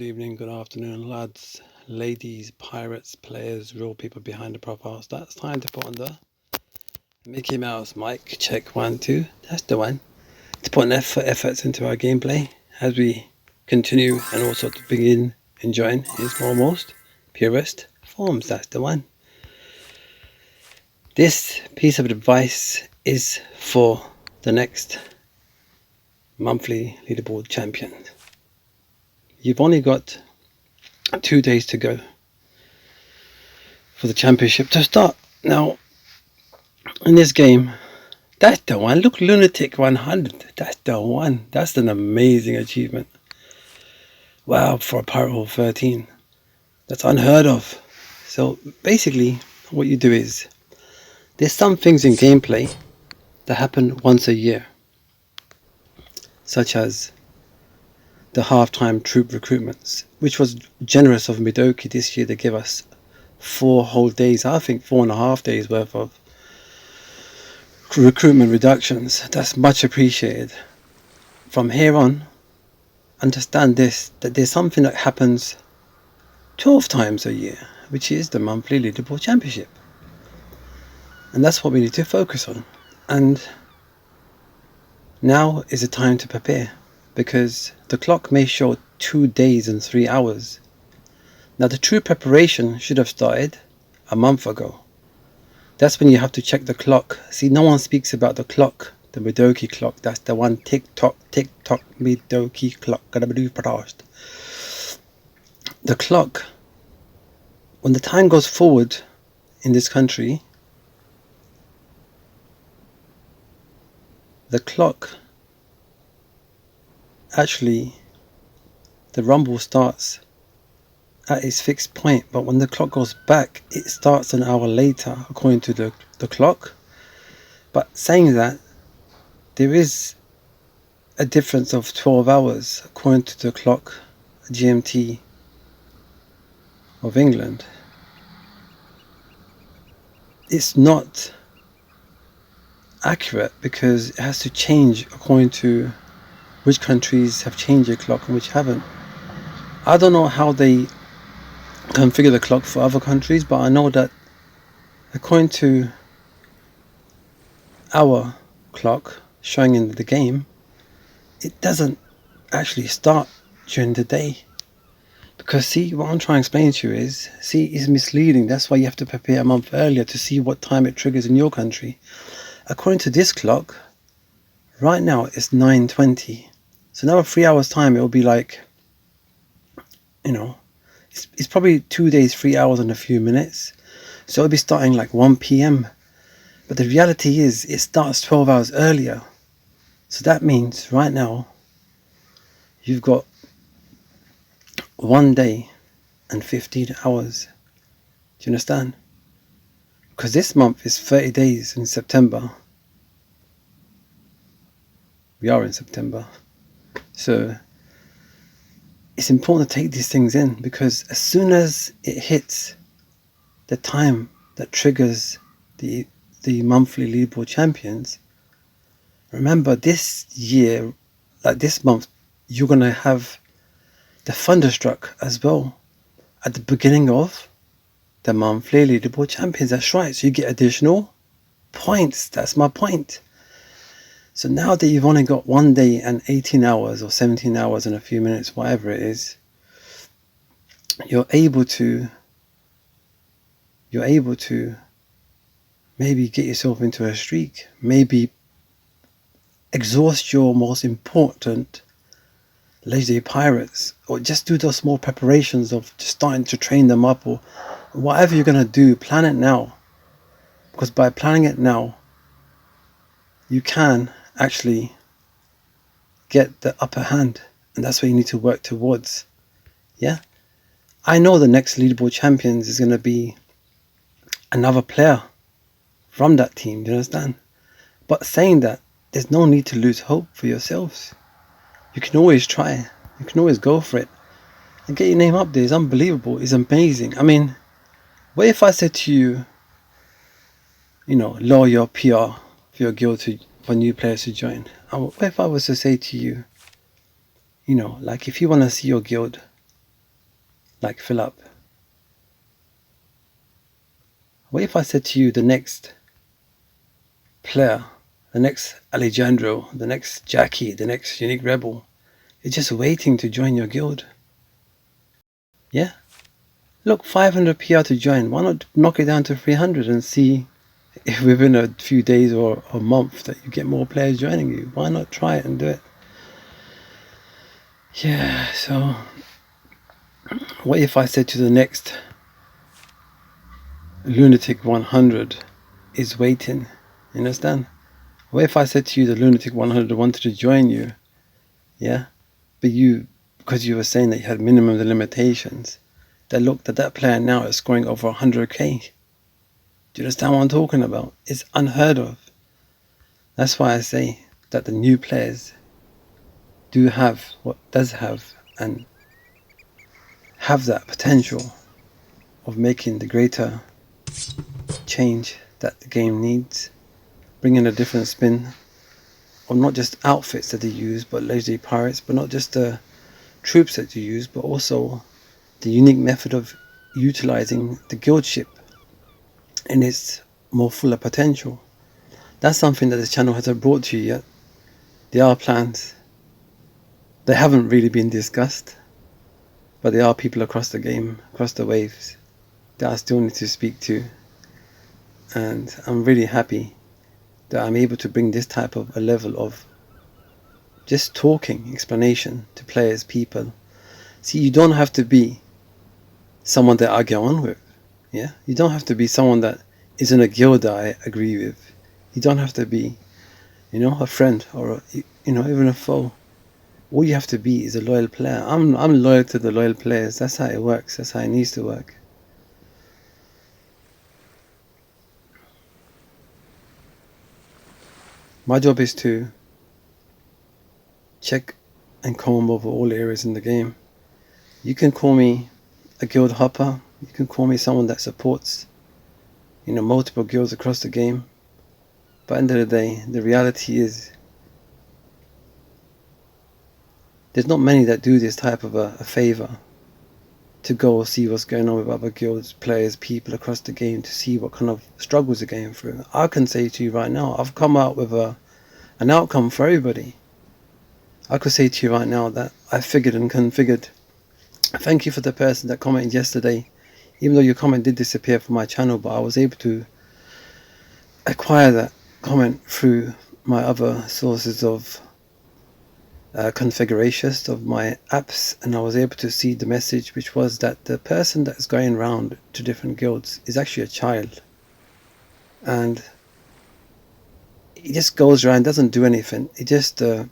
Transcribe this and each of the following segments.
Good evening, good afternoon, lads, ladies, pirates, players, real people behind the profiles. That's time to put on the Mickey Mouse mic. Check 1, 2. That's the one. To put an efforts into our gameplay as we continue and also to begin enjoying his foremost, purest forms. That's the one. This piece of advice is for the next monthly leaderboard champion. You've only got 2 days to go for the championship to start. Now, in this game, that's the one. Look, Lunatic 100. That's the one. That's an amazing achievement. Wow, for a Pirate Hall 13. That's unheard of. So basically, what you do is, there's some things in gameplay that happen once a year, such as the halftime troop recruitments, which was generous of Midoki this year. They give us 4 whole days, I think 4.5 days worth of recruitment reductions. That's much appreciated. From here on, understand this, that there's something that happens 12 times a year, which is the monthly leaderboard championship. And that's what we need to focus on. And now is the time to prepare, because the clock may show 2 days and 3 hours. Now the true preparation should have started a month ago. That's when you have to check the clock. See, no one speaks about the clock, the Midoki clock. That's the one. Tick tock, Midoki clock. The clock, when the time goes forward in this country, the clock, actually, the rumble starts at its fixed point, but when the clock goes back, it starts an hour later, according to the clock. But saying that, there is a difference of 12 hours, according to the clock, GMT of England. It's not accurate because it has to change according to which countries have changed their clock and which haven't. I don't know how they configure the clock for other countries, but I know that according to our clock showing in the game, it doesn't actually start during the day. Because see, what I'm trying to explain to you is, see, it's misleading. That's why you have to prepare a month earlier to see what time it triggers in your country. According to this clock, right now it's 9:20. So now in 3 hours time, it will be like, it's probably 2 days, 3 hours and a few minutes. So it'll be starting like 1 p.m. But the reality is, it starts 12 hours earlier. So that means right now, you've got 1 day and 15 hours. Do you understand? Because this month is 30 days in September. We are in September. So it's important to take these things in, because as soon as it hits the time that triggers the monthly leaderboard champions, remember this year, like this month, you're going to have the Thunderstruck as well at the beginning of the monthly leaderboard champions. That's right, so you get additional points. That's my point. So now that you've only got 1 day and 18 hours or 17 hours and a few minutes, whatever it is, you're able to maybe get yourself into a streak, maybe exhaust your most important legendary pirates, or just do those small preparations of just starting to train them up, or whatever you're going to do, plan it now. Because by planning it now, you can actually get the upper hand, and that's what you need to work towards. Yeah, I know the next leaderboard champions is going to be another player from that team. Do you understand? But saying that, there's no need to lose hope for yourselves. You can always try. You can always go for it and get your name up there. It's unbelievable. It's amazing. I mean, what if I said to you, lower your PR for your guild for new players to join? And what if I was to say to you, like if you want to see your guild like fill up. What if I said to you the next player, the next Alejandro, the next Jackie, the next Unique Rebel is just waiting to join your guild? Yeah? Look, 500 PR to join. Why not knock it down to 300 and see if within a few days or a month that you get more players joining you? Why not try it and do it? Yeah, so what if I said to the next Lunatic 100 is waiting? You understand? What if I said to you the Lunatic 100 wanted to join you? Yeah? But you, because you were saying that you had minimum limitations, that look, that player now is scoring over 100k. Do you understand what I'm talking about? It's unheard of. That's why I say that the new players do have what does have and have that potential of making the greater change that the game needs, bringing a different spin of not just outfits that they use, but legendary pirates, but not just the troops that you use, but also the unique method of utilizing the guild ship in its more fuller potential. That's something that this channel hasn't brought to you yet. There are plans. They haven't really been discussed, but there are people across the game, across the waves, that I still need to speak to. And I'm really happy that I'm able to bring this type of a level of just talking, explanation to players, people. See, you don't have to be someone that I get on with. Yeah, you don't have to be someone that is in a guild that I agree with. You don't have to be, a friend or even a foe. All you have to be is a loyal player. I'm loyal to the loyal players. That's how it works. That's how it needs to work. My job is to check and comb over all areas in the game. You can call me a guild hopper. You can call me someone that supports, multiple guilds across the game. But at the end of the day, the reality is there's not many that do this type of a favor to go see what's going on with other guilds, players, people across the game to see what kind of struggles they're going through. I can say to you right now, I've come out with an outcome for everybody. I could say to you right now that I figured and configured. Thank you for the person that commented yesterday. Even though your comment did disappear from my channel, but I was able to acquire that comment through my other sources of configurations of my apps, and I was able to see the message, which was that the person that's going around to different guilds is actually a child, and he just goes around, doesn't do anything. He just kind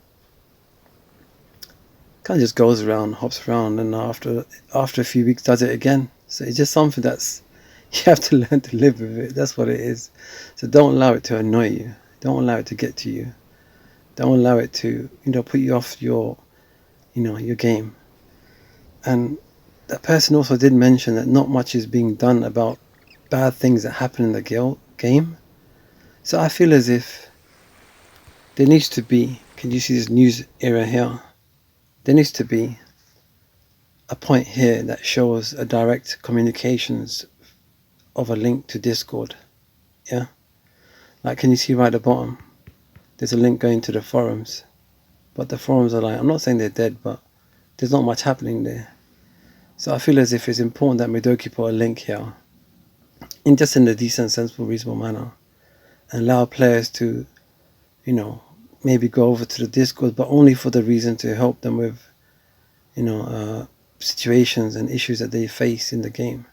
of just goes around, hops around, and after a few weeks does it again. So it's just something that's you have to learn to live with it. That's what it is. So don't allow it to annoy you. Don't allow it to get to you. Don't allow it to, put you off your game. And that person also did mention that not much is being done about bad things that happen in the game. So I feel as if there needs to be, can you see this news era here? There needs to be a point here that shows a direct communications of a link to Discord. Yeah? Like, can you see right at the bottom? There's a link going to the forums, but the forums are I'm not saying they're dead, but there's not much happening there. So I feel as if it's important that Midoki put a link here, in a decent, sensible, reasonable manner, and allow players to, maybe go over to the Discord, but only for the reason to help them with, situations and issues that they face in the game,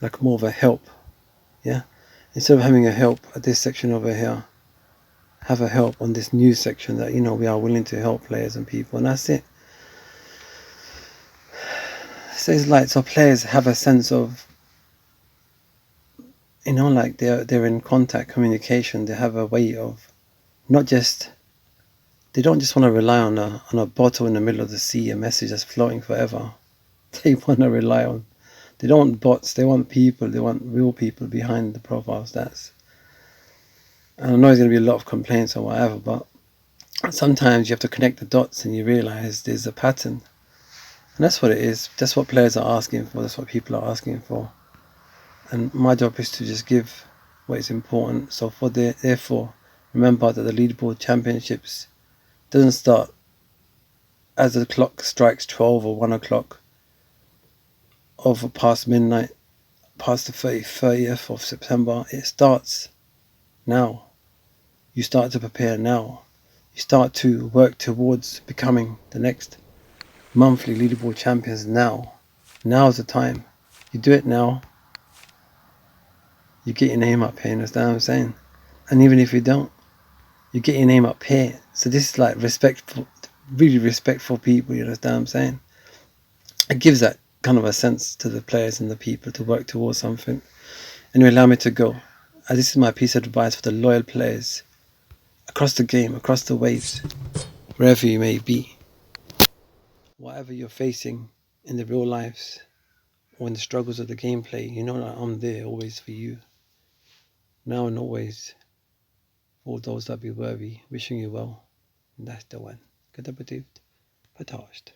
like more of a help. Yeah, instead of having a help at this section over here, have a help on this news section that we are willing to help players and people, and that's it. So it's like, so players have a sense of like they're in contact communication. They have a way of not just, they don't just want to rely on a bottle in the middle of the sea, a message that's floating forever. They want to rely on, they don't want bots, they want people, they want real people behind the profile stats. And I know there's going to be a lot of complaints or whatever, but sometimes you have to connect the dots and you realize there's a pattern. And that's what it is. That's what players are asking for. That's what people are asking for. And my job is to just give what is important. So therefore, remember that the leaderboard championships doesn't start as the clock strikes 12 or 1 o'clock over past midnight, past the 30th of September. It starts now. You start to prepare now. You start to work towards becoming the next monthly leaderboard champions now. Now's the time. You do it now. You get your name up here, you understand what I'm saying? And even if you don't, you get your name up here. So this is like respectful, really respectful people, you understand what I'm saying? It gives that kind of a sense to the players and the people to work towards something. Anyway, allow me to go. This is my piece of advice for the loyal players across the game, across the waves, wherever you may be. Whatever you're facing in the real lives or in the struggles of the gameplay, you know that I'm there always for you. Now and always. For all those that be worthy, wishing you well. And that's the one. Good appetit. Potashed.